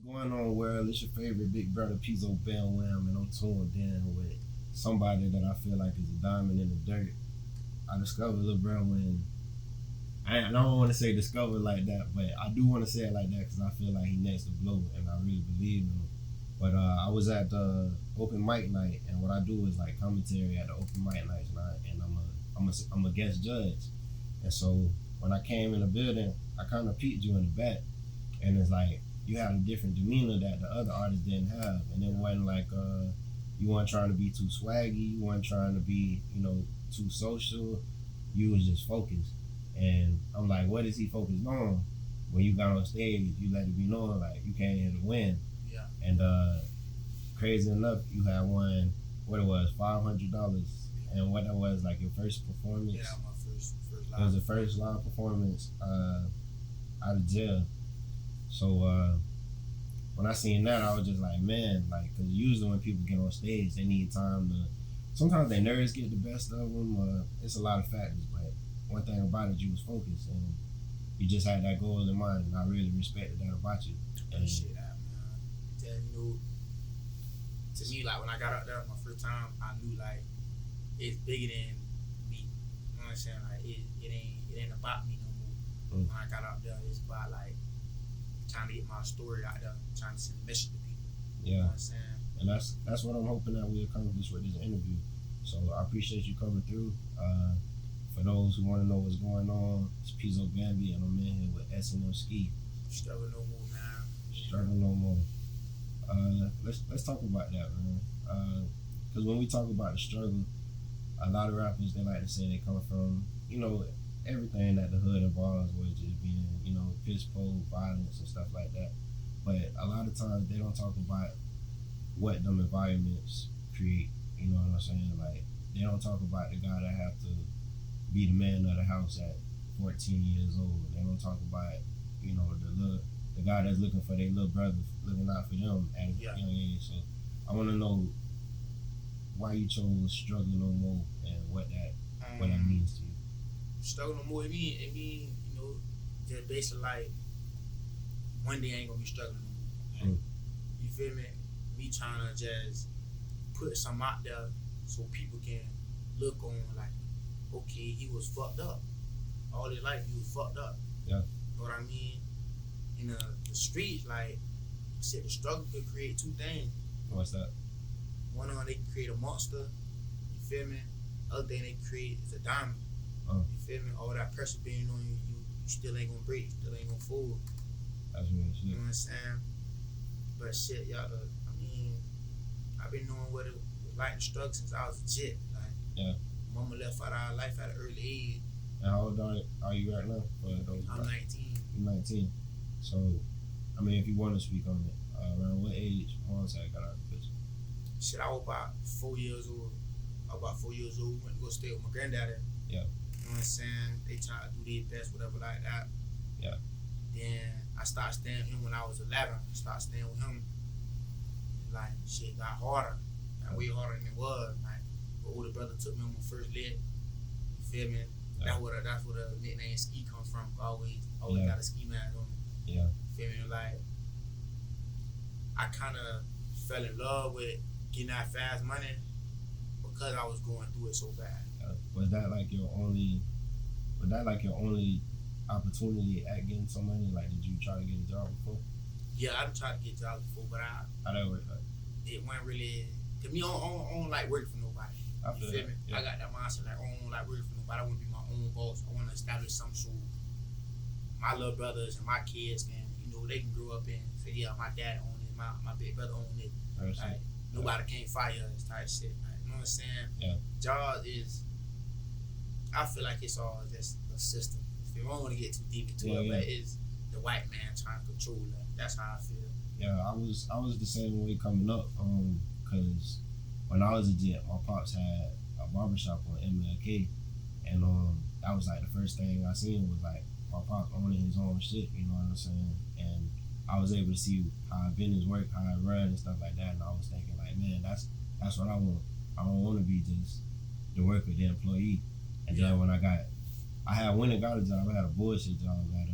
Going on, world? It's your favorite big brother Peazo Bambi, and I'm tuned in with somebody that I feel like is a diamond in the dirt. I discovered Lil Bro when I don't want to say discovered like that, but I do want to say it like that because I feel like he next to blow, and I really believe in him. But I was at the open mic night, and what I do is like commentary at the open mic nights, and I'm a guest judge, and so when I came in the building, I kind of peeked you in the back, and it's like you had a different demeanor that the other artists didn't have, and it wasn't like you weren't trying to be too swaggy, you weren't trying to be too social, you was just focused. And I'm like, what is he focused on? When you got on stage, you let it be known like you came here to win. Yeah. And crazy enough, you had won what it was, $500, and what that was like your first performance. Yeah, my first live. It was the first live performance out of jail. So when I seen that, I was just like, man, like, cause usually when people get on stage, they need time to. Sometimes their nerves get the best of them. It's a lot of factors, but one thing about it, you was focused and you just had that goal in mind, and I really respected that about you. Appreciate that, man. Then, to me, like when I got out there my first time, I knew like it's bigger than me. You know what I'm saying? Like it ain't about me no more. When I got out there, it's about like trying to get my story out there, trying to send a message to people. Yeah. You know what I'm saying? And that's what I'm hoping that we accomplish with this interview. So I appreciate you coming through. For those who want to know what's going on, it's Peazo Bambi, and I'm in here with SNM Ski. Struggle no more, man. Struggle no more. Let's talk about that, man. Because when we talk about the struggle, a lot of rappers, they like to say they come from everything that the hood involves, with just being piss poor, violence and stuff like that. But a lot of times they don't talk about what them environments create. You know what I'm saying? Like, they don't talk about the guy that have to be the man of the house at 14 years old. They don't talk about the guy that's looking for their little brother, looking out for them at a young age. So I want to know why you chose Struggle No More and what that means to you. Struggle No More, it mean just basically like one day I ain't gonna be struggling no more. You feel me? Me trying to just put something out there so people can look on like, okay, he was fucked up. All his life he was fucked up. Yeah. You know what I mean? In the streets, like I said, the struggle could create two things. What's that? One on they can create a monster. You feel me? Other thing they can create is a diamond. You feel me? All that pressure being on you, you still ain't gonna break, you still ain't gonna fold. That's real shit. You know what I'm saying? But shit, y'all, I've been knowing what it was like to struggle since I was a jit. Like, yeah. Mama left out of our life at an early age. And how old are you right now? I'm 19. You're 19. So, I mean, if you want to speak on it, around what age once I got out of prison? Shit, I was about 4 years old. Went to go stay with my granddaddy. Yeah. You know what I'm saying? They try to do their best, whatever like that. Yeah. Then I started staying with him when I was 11. I started staying with him. Like, shit got harder. Got way harder than it was. Like, my older brother took me on my first lit. You feel me? Yeah. That's where the nickname Ski comes from. Always got a ski mask on me. Yeah. You feel me? Like, I kind of fell in love with getting that fast money because I was going through it so bad. Was that like your only opportunity at getting some money? Like, did you try to get a job before? Yeah, I've tried to get jobs before, but how that work? It went really. To me, I don't like working for nobody. You feel me? Yeah. I got that mindset like, I don't like working for nobody. I want to be my own boss. I want to establish something so my little brothers and my kids can, they can grow up and say, yeah, my dad owned it, my big brother owned it. Like, nobody can't fire us type shit. Like, you know what I'm saying? Yeah. Jobs is, I feel like it's all just a system. If you don't want to get too deep into it, but it's the white man trying to control that. That's how I feel. Yeah, I was the same way coming up, cause when I was a kid, my pops had a barbershop on MLK, and that was like the first thing I seen was like my pop owning his own shit. You know what I'm saying? And I was able to see how business work, how it run, and stuff like that. And I was thinking like, man, that's what I want. I don't want to be just the worker, the employee. And then when I went and got a job. I had a bullshit job at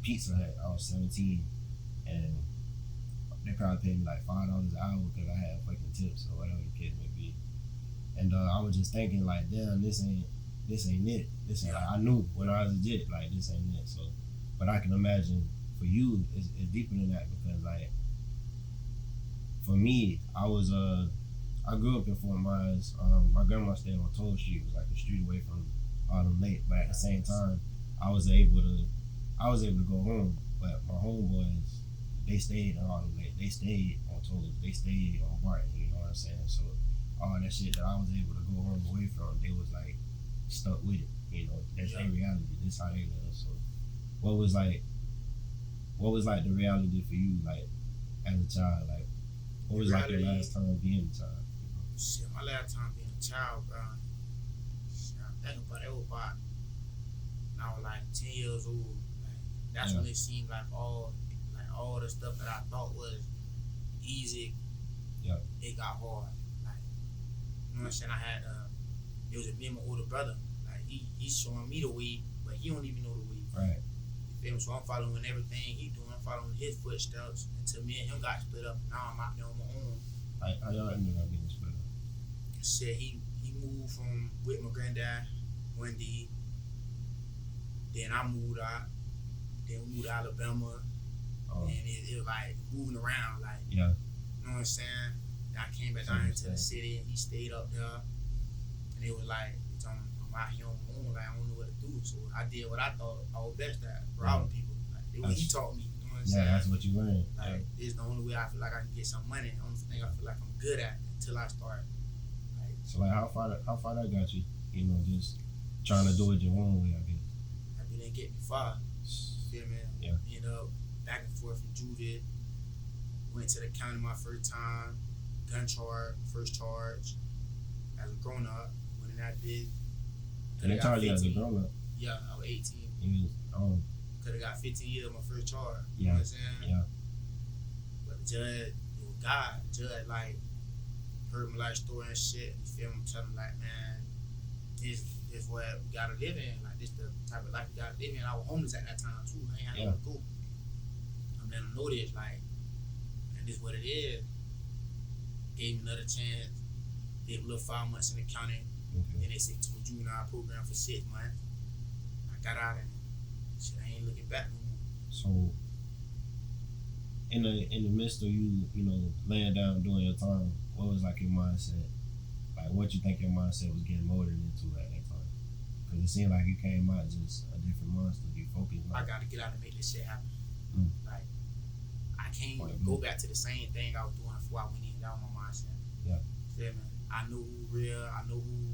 Pizza Hut. I was 17, and they probably paid me like $5 an hour because I had fucking tips or whatever the case may be. And I was just thinking like, damn, this ain't it. This ain't, like, I knew when I was legit, like, this ain't it. So, but I can imagine for you, it's deeper than that because like, for me, I grew up in Fort Myers. My grandma stayed on Toll Street. It was like a street away from Autumn Lake. But at the same time, I was able to go home. But my homeboys, they stayed in Autumn Lake. They stayed on Toll. They stayed on Barton. You know what I'm saying? So all that shit that I was able to go home away from, they was like stuck with it. You know, that's their reality. This how they live. So what was like the reality for you, like as a child, like? What was like your last time being a child? Shit, my last time being a child, bro. Shit, I'm thinking about it. It was about when I was like 10 years old. Like, that's when it seemed like all the stuff that I thought was easy, it got hard. Like, you know what I'm saying? I had it was me and my older brother. Like he's showing me the way, but he don't even know the way. Right. You feel me? So I'm following everything he doing. I'm following his footsteps until me and him got split up. Now I'm out there on my own. How y'all ended up getting split up? Shit, he moved from with my granddad one day. Then I moved out. Then we moved to Alabama. And it was like moving around, like, you know what I'm saying? Then I came back down into the city and he stayed up there. And it was like, I'm out here on my own, like I don't know what to do. So I did what I thought I was best at, robbing people. Like it was he taught me, you know what I'm saying? Yeah, that's what you learned. Like it's the only way I feel like I can get some money. The only thing I feel like I'm good at until I start. Like, so like how far that got you? You know, just trying to do it your own way, I guess. That didn't get me far. You feel me? Yeah. Ended up back and forth from Judith. Went to the county my first time. Gun charge, first charge. As a grown up, went in that bid. And they charged you as a grown up? Yeah, I was 18. You was Could have got 15 years on my first charge. You know what I'm saying? Yeah. But the judge, it was God. The judge, like, heard my life story and shit. You feel me? Telling me, like, man, this is what we gotta live in. Like, this the type of life we gotta live in. I was homeless at that time, too. I ain't had nowhere to go. And then I know this, like, and this is what it is. Gave me another chance. Did a little 5 months in the county. Okay. Then they sent to a juvenile program for 6 months. I got out and shit, I ain't looking back no more. So in the midst of you know, laying down doing your time, what was like your mindset? Like what you think your mindset was getting molded into at that time? Because it seemed like you came out just a different monster. You focused. I gotta get out and make this shit happen. Like I can't go back to the same thing I was doing before I went in. That was my mindset. Yeah. Feel me? I know who real. I know who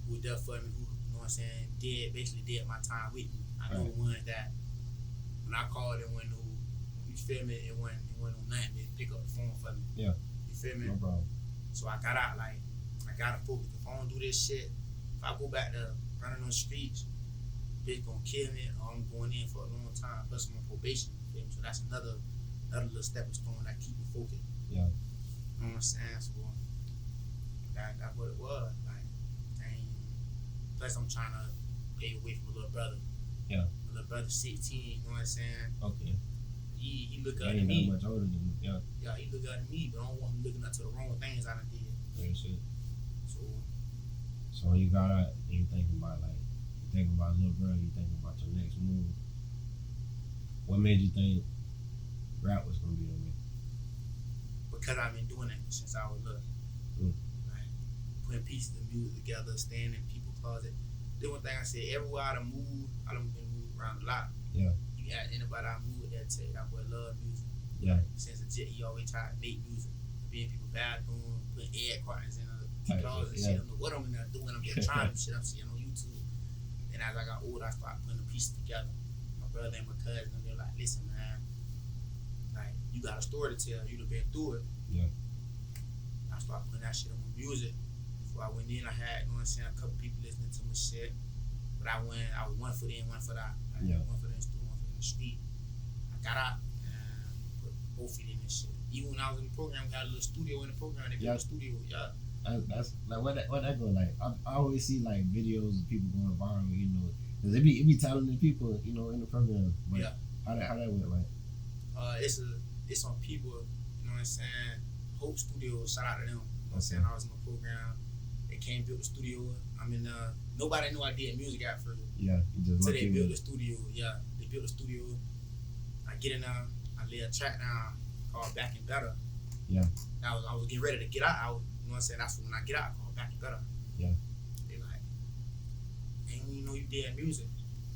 was there for me. Who, you know what I'm saying? Basically did my time with me. I know the ones that when I called, it wasn't no. You feel me? It wasn't no nothing. They pick up the phone for me. Yeah. You feel me? No problem. So I got out like I gotta focus. If I don't do this shit, if I go back to running on the streets, bitch gonna kill me, or I'm going in for a long time. Plus I'm on probation. You feel me? So that's another little stepping stone that keep me focused. Yeah. You know what I'm saying? So that's what it was. Like, dang. Plus I'm trying to pay away from my little brother. Yeah. My little brother's 16. You know what I'm saying? Okay. He look up He to ain't me. that much older than you. Yeah. Yeah, he look up to me, but I don't want him looking up to the wrong things I done did. Real shit. So when you got out and you thinking about little bro, you thinking about your next move. What made you think rap was gonna be the way? because I've been doing it since I was little. Like putting pieces of music together, staying in people's closet. The one thing I said, everywhere I done been moved around a lot. Yeah. You got anybody I moved with that tell you that boy love music. Yeah. Since a jet, he always tried to make music. Be in people's bathroom, putting air cartons in the closet and shit. I don't know what I'm in there doing. I'm just trying to do shit I'm seeing on YouTube. And as I got older, I started putting the pieces together. My brother and my cousin, they're like, listen, man, like, you got a story to tell. You done been through it. Yeah. I started putting that shit on my music. Before I went in, I had, you know what I'm saying, a couple people listening to my shit. But I was one foot in, one foot out. Like, Yeah. one foot in the studio, one foot in the street. I got out and put both feet in this shit. Even when I was in the program, we had a little studio in the program. They built a studio, yeah. That's like what that go like. I always see like videos of people going viral, you know, cause it be talented people, you know, in the program. But yeah. How that went like? It's on people You know what I'm saying? Hope Studios, shout out to them. You know what I'm saying? I was in the program. They came built the studio. I mean, nobody knew I did music at first. Yeah, you just so they built the studio. Yeah, they built the studio. I get in there. I lay a track down called Back and Better. Yeah. I was getting ready to get out. You know what I'm saying? That's when I get out. I call Back and Better. Yeah. They like, I didn't even know you did music.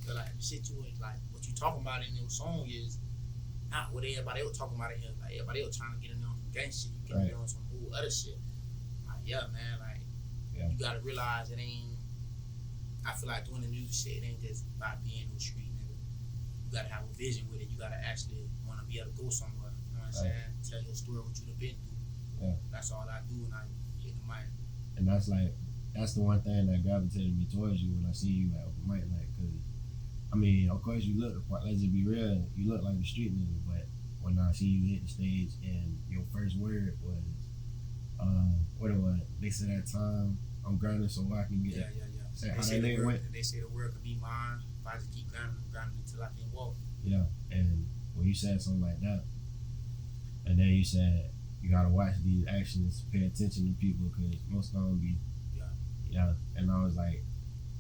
They're like, the shit you like, what you talking about in your song is not what everybody else talking about in here. Like everybody else trying to get in there on some gang shit. You getting in on some whole other shit. Like, yeah, man, like you gotta realize it ain't. I feel like doing the music shit, it ain't just about being no street nigga. You gotta have a vision with it. You gotta actually wanna be able to go somewhere. You know what I'm saying? Tell your story, what you've been through. Yeah. That's all I do when I hit the mic. And that's the one thing that gravitated me towards you when I see you at open mic night. Cause I mean, of course you look the part. Let's just be real. You look like a street nigga, but when I see you hit the stage and your first word was, what it was? They said that time I'm grinding so I can get. Yeah. Say they, how say that the word, went. They say the world could be mine if I just keep grinding until I can walk. Yeah, and when you said something like that, and then you said you gotta watch these actions, pay attention to people, cause most of them be. Yeah, and I was like,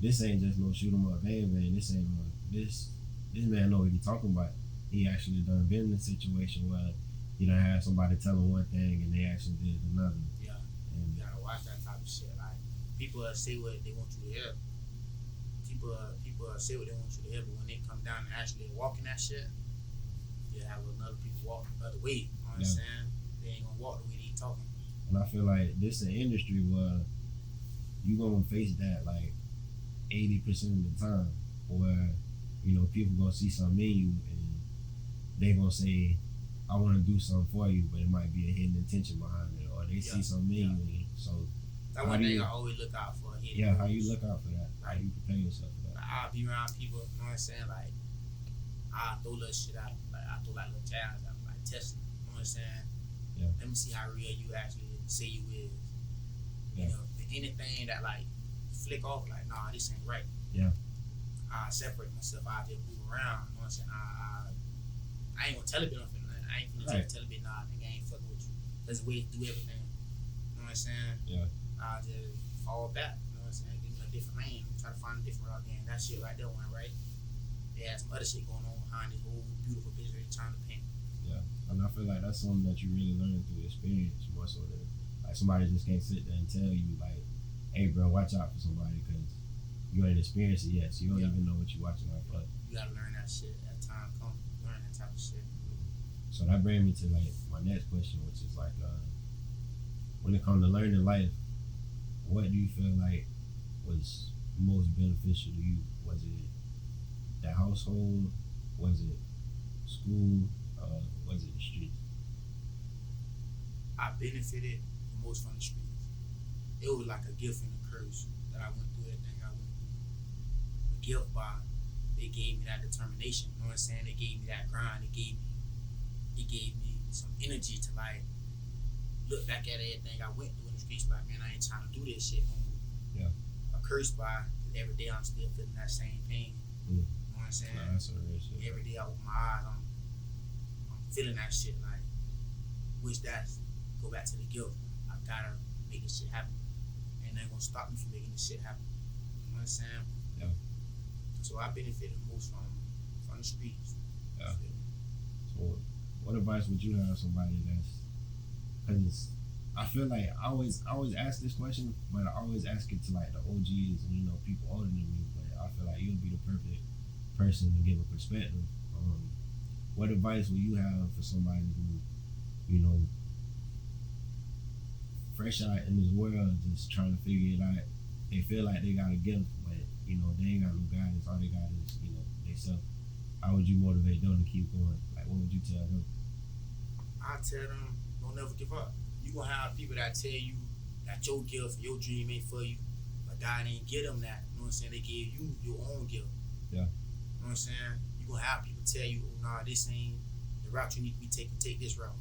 this ain't just no shoot 'em up bang. This ain't no this man know what he talking about. He actually done been in a situation where you done had somebody tell him one thing and they actually did another. Yeah, and you gotta watch that type of shit. Like people say what they want you to hear. People say what they want you to hear, but when they come down and actually walking that shit, you have another people walk the other way. You know what I'm saying? They ain't gonna walk the way they talking. And I feel like this is an industry where you gonna face that like 80% of the time, where people gonna see something in you and they gonna say, I want to do something for you, but it might be a hidden intention behind it, or they see something in you. So that's one thing I always look out for. How you look out for that? How you prepare yourself for that? I'll be around people, you know what I'm saying? Like, I'll throw little shit out, like I throw like little jabs out, like testing, you know what I'm saying? Yeah. Let me see how real you actually say you is. Yeah. You know, anything that like flick off, like, nah, this ain't right. Yeah. I separate myself. I just move around, you know what I'm saying? I ain't gonna tell it, but I ain't gonna tell it, nah, nigga, I ain't fucking with you. Let's wait, do everything. You know what I'm saying? Yeah. I'll just fall back, you know what I'm saying? Give me a different lane, try to find a different route. And that shit right there went right. They had some other shit going on behind this whole beautiful picture they trying to paint. Yeah. And I feel like that's something that you really learn through experience more so than like somebody just can't sit there and tell you like, hey bro, watch out for somebody because you ain't experienced it yet, so you don't even know what you're watching out for. You gotta learn that shit as time comes. Learn that type of shit. So that brings me to like my next question, which is like, when it comes to learning life, what do you feel like was most beneficial to you? Was it the household? Was it school? Was it the streets? I benefited the most from the streets. It was like a gift and a curse that I went through everything I went through. The gift by they gave me that determination. You know what I'm saying? They gave me that grind. It gave me some energy to like look back at everything I went through in the streets. Like, man, I ain't trying to do this shit no more. Yeah. A curse by every day I'm still feeling that same pain. You know what I'm saying? Nah, that's a real shit. Every day I open my eyes, I'm feeling that shit. Like, wish that go back to the guilt. I gotta make this shit happen. And they're gonna stop me from making this shit happen. You know what I'm saying? Yeah. So I benefited most from the streets. Yeah. So what advice would you have somebody that's, because I feel like I always ask this question, but I always ask it to like the OGs and people older than me, but I feel like you'll be the perfect person to give a perspective. What advice would you have for somebody who, fresh out in this world, just trying to figure it out? They feel like they got a gift, but they ain't got no guidance. All they got is they self. How would you motivate them to keep going? Like, what would you tell them? I tell them, don't never give up. You gonna have people that tell you that your gift, your dream ain't for you, but God ain't give them that. You know what I'm saying? They gave you your own gift. Yeah. You know what I'm saying? You gonna have people tell you, oh, nah, this ain't the route you need to be taking. Take this route.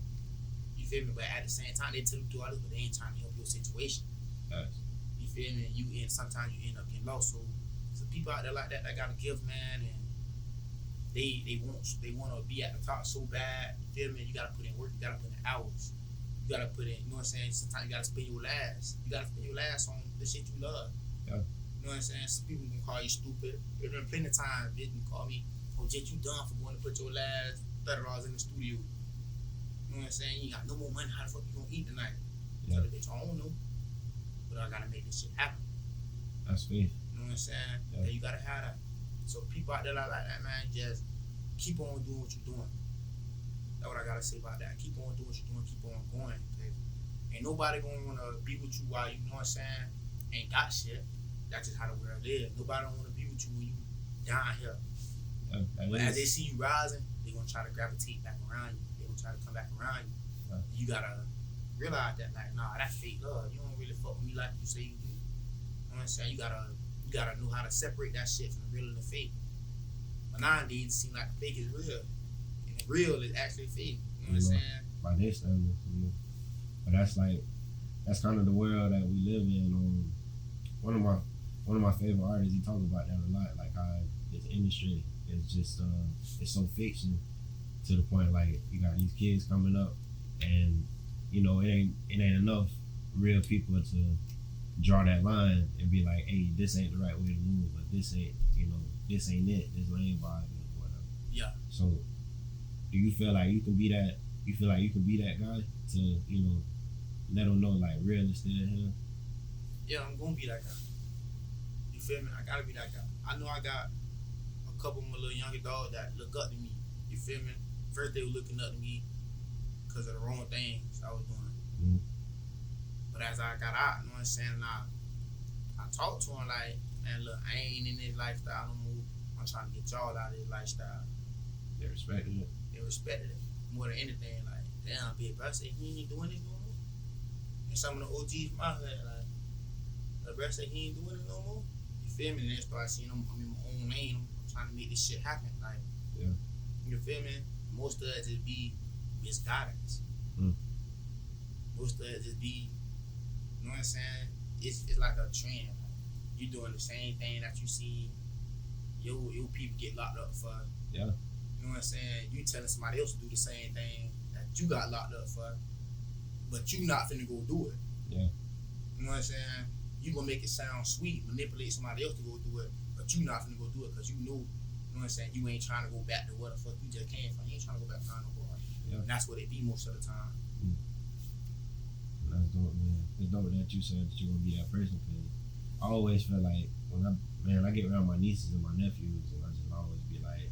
You feel me? But at the same time, they tell you to do all this, but they ain't trying to help your situation. Nice. You feel me? Sometimes you end up getting lost. So people out there like that got a gift, man, and they want to be at the top so bad. You feel me? You gotta put in work. You gotta put in hours. You gotta put in. You know what I'm saying? Sometimes you gotta spend your last. You gotta spend your last on the shit you love. Yeah. You know what I'm saying? Some people can call you stupid. There's been plenty of times they can call me, "Oh, Jet, you done for going to put your last $30 in the studio." You know what I'm saying? You ain't got no more money. How the fuck you gonna eat tonight? Yeah. Tell the bitch, I don't know, but I gotta make this shit happen. That's faith. You know what I'm saying? Yeah. You gotta have that. So people out there like that, man, just keep on doing what you're doing. That's what I gotta say about that. Keep on doing what you're doing. Keep on going. Cause ain't nobody gonna wanna be with you while you know what I'm saying ain't got shit. That's just how the world is. Nobody don't wanna be with you when you down here. But as they see you rising, they gonna try to gravitate back around you. They gonna try to come back around you. Yeah. You gotta realize that, like, nah, that's fake love. You don't really fuck with me like you say you do. You know what I'm saying? You gotta know how to separate that shit from the real and the fake. But nowadays, it seems like the fake is real. And the real is actually fake. You know what I'm saying? By their standards, But that's kind of the world that we live in. One of my favorite artists, he talk about that a lot, like how this industry is just it's so fiction to the point like you got these kids coming up and it ain't enough real people to draw that line and be like, hey, this ain't the right way to move, but this ain't this ain't it, this lane vibing or whatever. Yeah. So do you feel like you can be that guy to let them know like real is still here? Yeah, I'm gonna be that guy. You feel me? I gotta be that guy. I know I got a couple of my little younger dogs that look up to me. You feel me? First they were looking up to me because of the wrong things I was doing. Mm-hmm. But as I got out, you know what I'm saying, I talked to them like, man, look, I ain't in this lifestyle no more. I'm trying to get y'all out of this lifestyle. They respected it. They respected it more than anything. Like, damn, big bro, say he ain't doing this no more. And some of the OGs from my hood, like, the bro say he ain't doing it no more. You feel me? And then start seeing I'm in my own lane. I'm trying to make this shit happen. Like, yeah. You feel me? Most of it just be misguidance. Most of it just be, you know what I'm saying? It's like a trend. You doing the same thing that you see your people get locked up for. Yeah. You know what I'm saying? You telling somebody else to do the same thing that you got locked up for, but you not finna go do it. Yeah. You know what I'm saying? You gonna make it sound sweet, manipulate somebody else to go do it, but you not finna go do it because you know what I'm saying, you ain't trying to go back to what the fuck you just came from. You ain't trying to go back behind no bar. Yeah. And that's what it be most of the time. That's dope, man. It's dope that you said that you're gonna be that person, because I always feel like when I get around my nieces and my nephews, and I just always be like,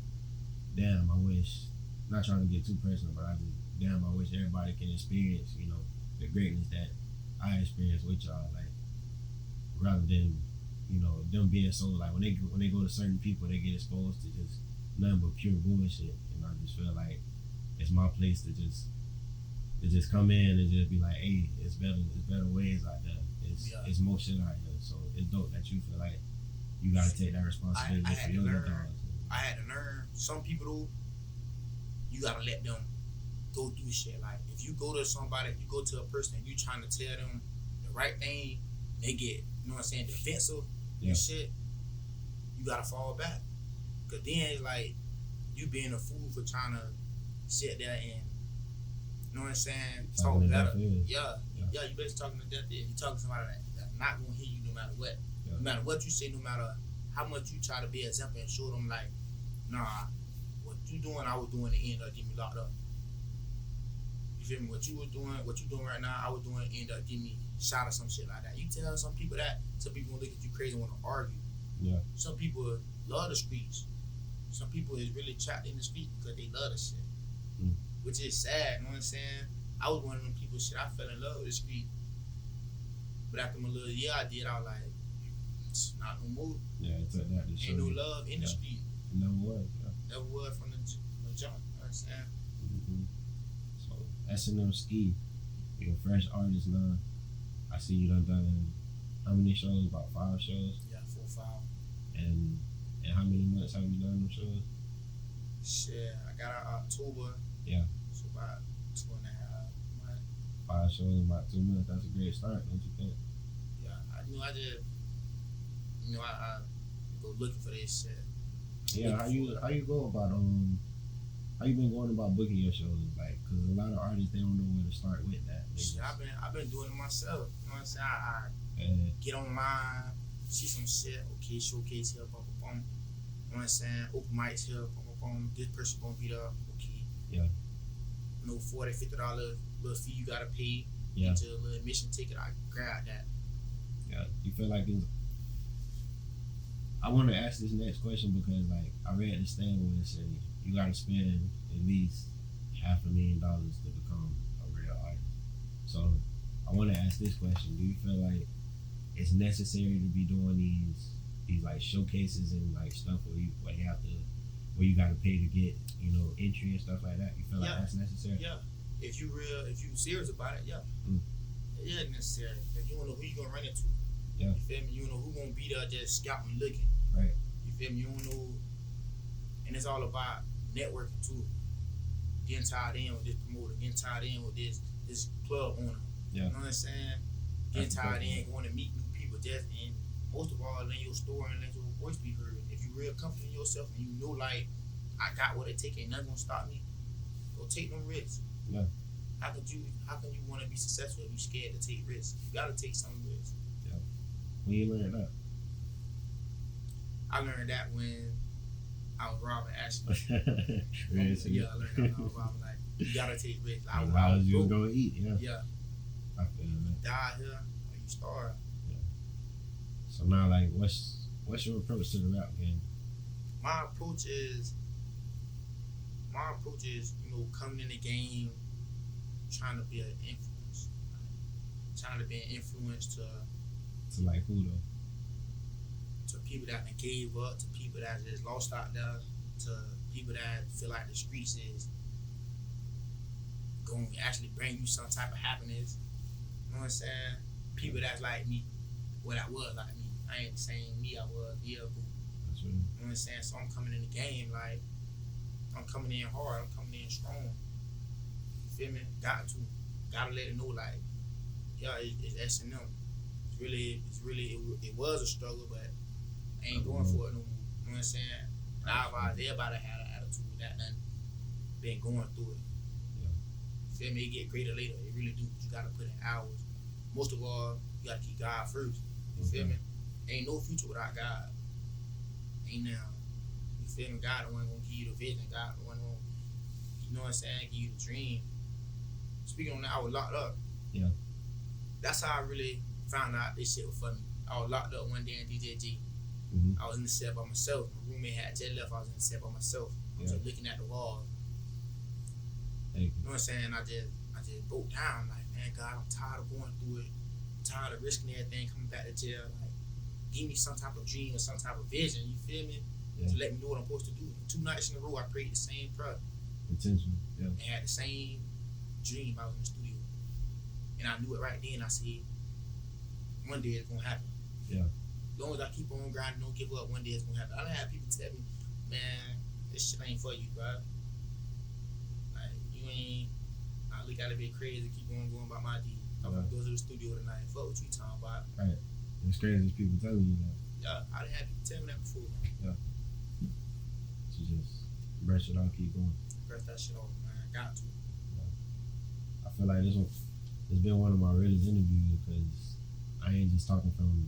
damn, I wish, not trying to get too personal, but I wish everybody can experience, the greatness that I experienced with y'all, like, rather than, them being so, like, when they go to certain people, they get exposed to just nothing but pure bullshit, and I just feel like it's my place to just come in and just be like, hey, it's better ways out there. It's more shit out here. So it's dope that you feel like you gotta take that responsibility for your dogs. I had to learn. Some people though, you gotta let them go through shit. Like if you go to somebody, you go to a person and you trying to tell them the right thing, they get, you know what I'm saying, defensive and shit, you gotta fall back. Cause then it's like you being a fool for trying to sit there and, you know what I'm saying, talk better. Yeah, you better talking to death. You talking to somebody that's not gonna hear you no matter what. Yeah. No matter what you say, no matter how much you try to be an example and show them like, nah, what you doing, I was doing the end up getting me locked up. You feel me? What you doing right now, I was doing end up getting me shot or some shit like that. You tell some people that, some people look at you crazy and want to argue. Yeah. Some people love the streets. Some people is really trapped in the streets because they love the shit. Which is sad, you know what I'm saying? I was one of them people, shit, I fell in love with the street. But after my little year I did, I was like, it's not no more. Yeah, it took that to show. Ain't no love in the street. It never was, Never was from the jump, you know what I'm saying? So, SNM Ski, you're a fresh artist now. I see you done how many shows? About 5 shows? Yeah, 4 or 5. And how many months have you done them shows? Shit, I got out October. Yeah. So about 2.5 months. 5 shows, about 2 months. That's a great start, don't you think? Yeah, I go looking for this shit. Yeah, how you go about how you been going about booking your shows? Like, cause a lot of artists they don't know where to start with that. Shit, I've been doing it myself. You know what I'm saying? I get online, see some shit. Okay, showcase here, boom, boom, boom. You know what I'm saying? Open mics here, boom, boom, boom. This person gonna be there. Okay. Yeah. You know, $40, $50 little fee you gotta pay. Yeah. Get your little admission ticket. I grab that. Yeah. You feel like it's. I want to ask this next question because, like, I read this thing where it said you got to spend at least $500,000 to become a real artist. So, I want to ask this question: do you feel like it's necessary to be doing these like showcases and like stuff where you got to pay to get entry and stuff like that? You feel like that's necessary? Yeah. If you serious about it, yeah. Yeah, it's necessary. If you don't know who you gonna run into. Yeah. You feel me? You don't know who gonna be there just scouting looking. Right. You feel me? You don't know, and it's all about networking too. Getting tied in with this promoter, getting tied in with this club owner. Yeah. You know what I'm saying? Getting tied in, going to meet new people, just and most of all, let your story and let your voice be heard. If you real confident in yourself and you know like I got what it take, ain't nothing gonna stop me. Go take them risks. Yeah. How can you want to be successful if you scared to take risks? You gotta take some risks. Yeah. When you learn that? I learned that when I was robbing Ashley. Really? Yeah, I learned that when I was robbing. Like, you gotta take risks. I was you gonna eat? Yeah. Yeah. I feel that. Die here or you starve. Yeah. So now, like, what's your approach to the rap game? My approach is, coming in the game, trying to be an influence. Trying to be an influence to like who though? To people that done gave up, to people that just lost out there, to people that feel like the streets is going to actually bring you some type of happiness. You know what I'm saying? People that's like me, what I was like me. I ain't the same me I was a year ago. That's right. You know what I'm saying? So I'm coming in the game like, I'm coming in hard, I'm coming in strong. You feel me? Gotta let it know like, yeah, it's SNM. It was a struggle, but I ain't going for it no more. You know what I'm saying? And everybody had an attitude that done been going through it. Yeah. You feel me? It get greater later. It really do. You gotta put in hours. Most of all, you gotta keep God first. You feel me? Ain't no future without God. Ain't now. You feel me? God the one gonna give you the vision. God the one gonna, you know what I'm saying, give you the dream. Speaking on that, I was locked up. Yeah. That's how I really found out this shit was for me. I was locked up one day in DJG. Mm-hmm. I was in the cell by myself. My roommate had just left. I was in the cell by myself. I was just looking at the wall. You know what I'm saying? I just broke down. Like, man, God, I'm tired of going through it. I'm tired of risking everything, coming back to jail. Like, give me some type of dream or some type of vision. You feel me? Yeah. To let me know what I'm supposed to do. And 2 nights in a row, I prayed the same prayer. Intention. Yeah. And had the same dream. I was in the studio, and I knew it right then. I said, one day it's gonna happen. Yeah. As long as I keep on grinding, don't give up, one day it's gonna happen. I done had people tell me, man, this shit ain't for you, bro. Like, you ain't, I look at it a bit crazy, keep on going about my deed. I'm gonna go to the studio tonight. Fuck what you talking about. Right. It's crazy as people telling you that. Yeah, I done had people tell me that before. Yeah. So just brush it off, keep going. Brush that shit off, man. I got to. I feel like it's been one of my realest interviews because I ain't just talking from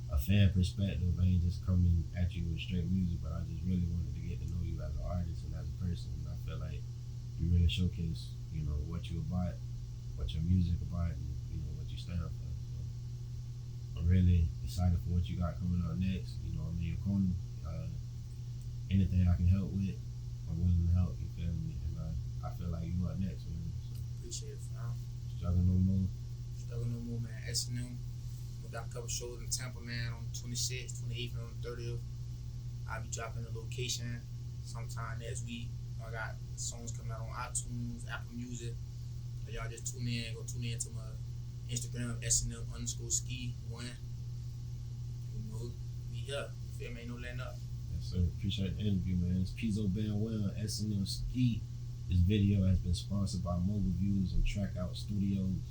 a fan perspective. I ain't just coming at you with straight music, but I just really wanted to get to know you as an artist and as a person. And I feel like you really showcase, what you about, what your music about, and what you stand for. So I'm really excited for what you got coming up next. I'm in your corner. Anything I can help with, I'm willing to help. You feel me? And I feel like you up next, man. So, appreciate it, fam. Struggle no more. Struggle no more, man. SNM. We got a couple shows in Tampa, man, on the 26th, 28th, and on the 30th. I'll be dropping the location sometime next week. I got songs coming out on iTunes, Apple Music. So y'all just tune in. Go tune in to my Instagram, SNM_ski1. We here. You feel me? Ain't no letting up. Yes, sir. Appreciate the interview, man. It's Peazo Bambi, SNM Ski. This video has been sponsored by Mobile Views and Trackout Studios.